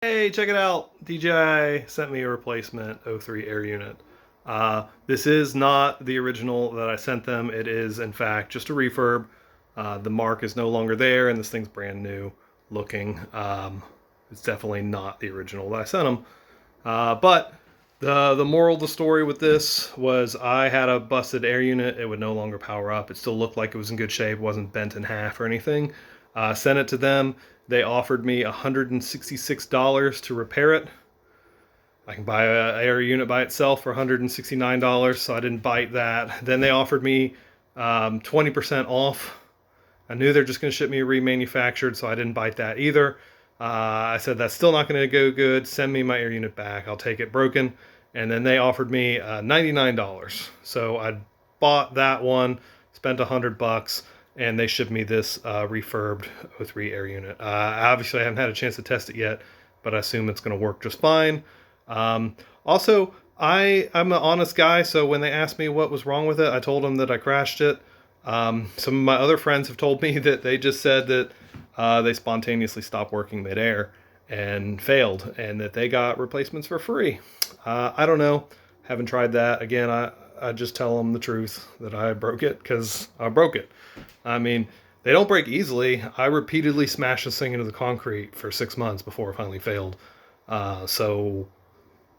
Hey, check it out. DJI sent me a replacement O3 air unit. This is not the original that I sent them. It is, in fact, just a refurb. The mark is no longer there, and this thing's brand new looking. It's definitely not the original that I sent them. But the moral of the story with this was I had a busted air unit. It would no longer power up. It still looked like it was in good shape, wasn't bent in half or anything. Sent it to them. They offered me $166 to repair it. I can buy an air unit by itself for $169, so I didn't bite that. Then they offered me 20% off. I knew they're just going to ship me a remanufactured, so I didn't bite that either. I said, that's still not going to go good. Send me my air unit back. I'll take it broken. And then they offered me $99. So I bought that one, spent $100, and they shipped me this refurbed O3 air unit. Obviously, I haven't had a chance to test it yet, but I assume it's going to work just fine. Also, I'm an honest guy, so when they asked me what was wrong with it, I told them that I crashed it. Some of my other friends have told me that they just said that they spontaneously stopped working midair and failed, and that they got replacements for free. I don't know. Haven't tried that. Again, I just tell them the truth that I broke it because I broke it. I mean, they don't break easily. I repeatedly smashed this thing into the concrete for 6 months before it finally failed. So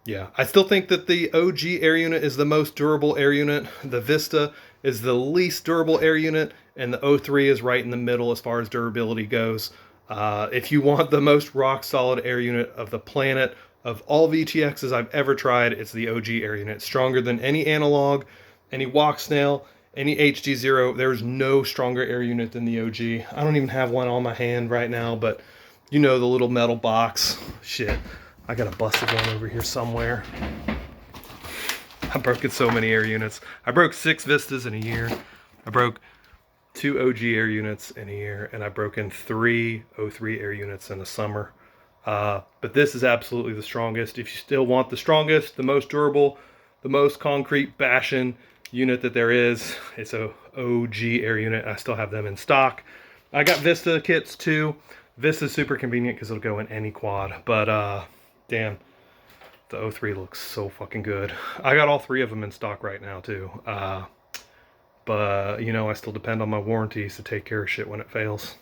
yeah, I still think that the OG air unit is the most durable air unit. The Vista is the least durable air unit, and the O3 is right in the middle as far as durability goes. If you want the most rock solid air unit of the planet, of all VTXs I've ever tried, it's the OG air unit. It's stronger than any analog, any walk snail, any HD0. There's no stronger air unit than the OG. I don't even have one on my hand right now, but you know, the little metal box. Shit. I got a busted one over here somewhere. I've broken so many air units. I broke 6 Vistas in a year. I broke 2 OG air units in a year, and I've broken 3 O3 air units in a summer. But this is absolutely the strongest. If you still want the strongest, the most durable, the most concrete bashing unit that there is, it's a OG air unit. I still have them in stock. I got Vista kits too. Vista's super convenient because it'll go in any quad, but damn, the O3 looks so fucking good. I got all 3 of them in stock right now too. But you know, I still depend on my warranties to take care of shit when it fails.